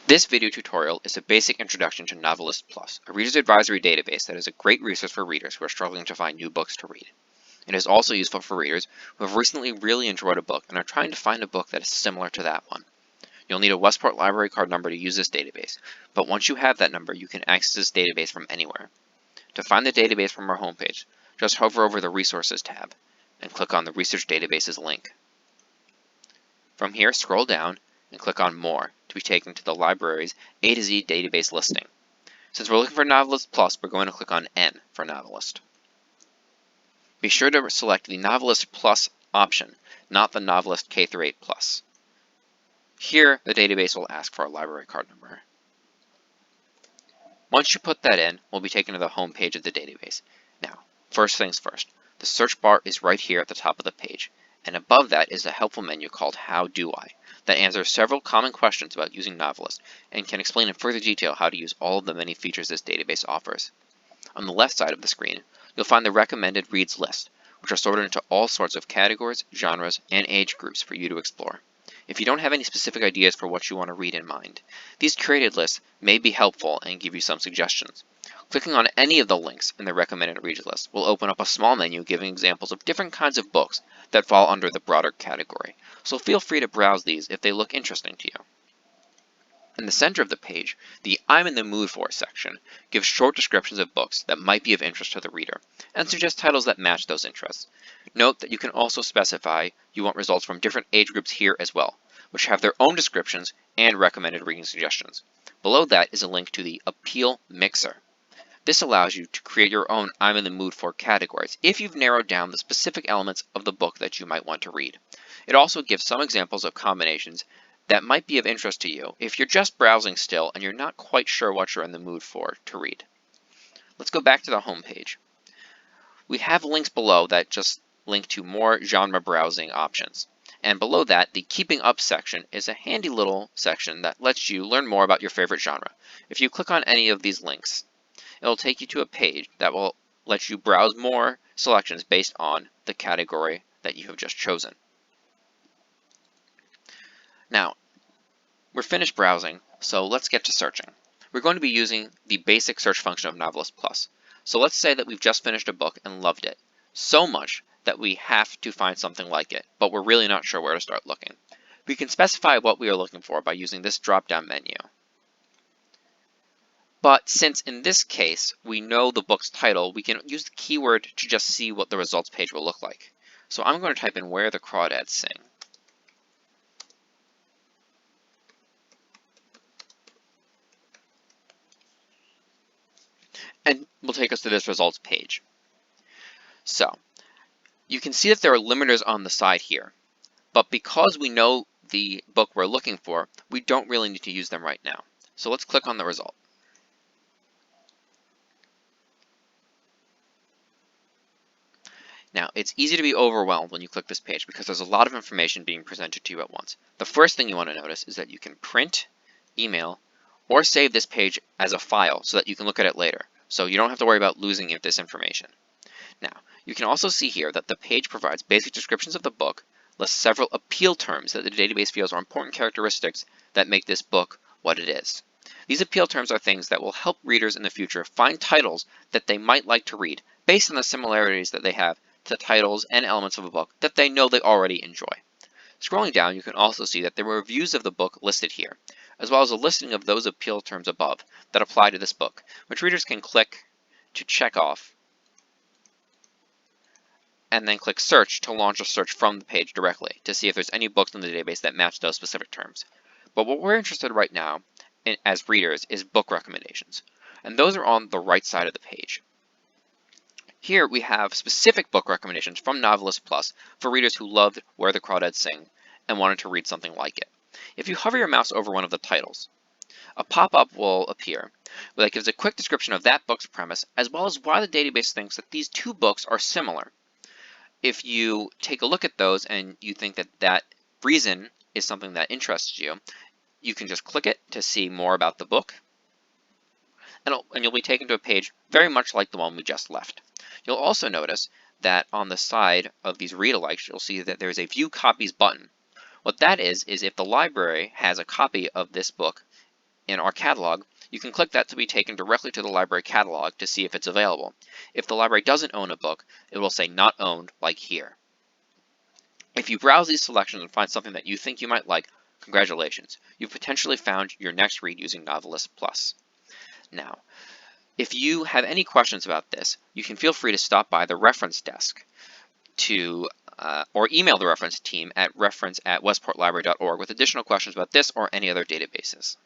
This video tutorial is a basic introduction to NoveList Plus, a reader's advisory database that is a great resource for readers who are struggling to find new books to read. It is also useful for readers who have recently really enjoyed a book and are trying to find a book that is similar to that one. You'll need a Westport library card number to use this database, but once you have that number, you can access this database from anywhere. To find the database from our homepage, just hover over the Resources tab and click on the Research Databases link. From here, scroll down and click on More to be taken to the library's A to Z database listing. Since we're looking for NoveList Plus, we're going to click on N for NoveList. Be sure to select the NoveList Plus option, not the NoveList K-8 Plus. Here, the database will ask for a library card number. Once you put that in, we'll be taken to the home page of the database. Now, first things first, the search bar is right here at the top of the page, and above that is a helpful menu called How Do I that answers several common questions about using NoveList and can explain in further detail how to use all of the many features this database offers. On the left side of the screen, you'll find the recommended reads list, which are sorted into all sorts of categories, genres, and age groups for you to explore. If you don't have any specific ideas for what you want to read in mind, these curated lists may be helpful and give you some suggestions. Clicking on any of the links in the recommended reads list will open up a small menu giving examples of different kinds of books that fall under the broader category, so feel free to browse these if they look interesting to you. In the center of the page, the I'm in the mood for section gives short descriptions of books that might be of interest to the reader and suggests titles that match those interests. Note that you can also specify you want results from different age groups here as well, which have their own descriptions and recommended reading suggestions. Below that is a link to the Appeal Mixer. This allows you to create your own I'm in the mood for categories if you've narrowed down the specific elements of the book that you might want to read. It also gives some examples of combinations that might be of interest to you if you're just browsing still and you're not quite sure what you're in the mood for to read. Let's go back to the home page. We have links below that just link to more genre browsing options. And below that, the Keeping Up section is a handy little section that lets you learn more about your favorite genre. If you click on any of these links, it'll take you to a page that will let you browse more selections based on the category that you have just chosen. Now, we're finished browsing, so let's get to searching. We're going to be using the basic search function of NoveList Plus. So let's say that we've just finished a book and loved it so much that we have to find something like it, but we're really not sure where to start looking. We can specify what we are looking for by using this drop-down menu. But since in this case we know the book's title, we can use the keyword to just see what the results page will look like. So I'm going to type in Where the Crawdads Sing. And will take us to this results page. So you can see that there are limiters on the side here, but because we know the book we're looking for, we don't really need to use them right now. So let's click on the result. Now, it's easy to be overwhelmed when you click this page because there's a lot of information being presented to you at once. The first thing you want to notice is that you can print, email, or save this page as a file so that you can look at it later. So you don't have to worry about losing this information. Now, you can also see here that the page provides basic descriptions of the book, lists several appeal terms that the database feels are important characteristics that make this book what it is. These appeal terms are things that will help readers in the future find titles that they might like to read based on the similarities that they have to titles and elements of a book that they know they already enjoy. Scrolling down, you can also see that there are reviews of the book listed here, as well as a listing of those appeal terms above that apply to this book, which readers can click to check off, and then click Search to launch a search from the page directly to see if there's any books in the database that match those specific terms. But what we're interested in right now as readers is book recommendations, and those are on the right side of the page. Here we have specific book recommendations from NoveList Plus for readers who loved Where the Crawdads Sing and wanted to read something like it. If you hover your mouse over one of the titles, a pop-up will appear that gives a quick description of that book's premise as well as why the database thinks that these two books are similar. If you take a look at those and you think that that reason is something that interests you, you can just click it to see more about the book, and you'll be taken to a page very much like the one we just left. You'll also notice that on the side of these read-alikes, you'll see that there's a View Copies button. What that is if the library has a copy of this book in our catalog, you can click that to be taken directly to the library catalog to see if it's available. If the library doesn't own a book, it will say not owned, like here. If you browse these selections and find something that you think you might like, congratulations, you've potentially found your next read using NoveList Plus. Now, if you have any questions about this, you can feel free to stop by the reference desk or email the reference team at reference@westportlibrary.org with additional questions about this or any other databases.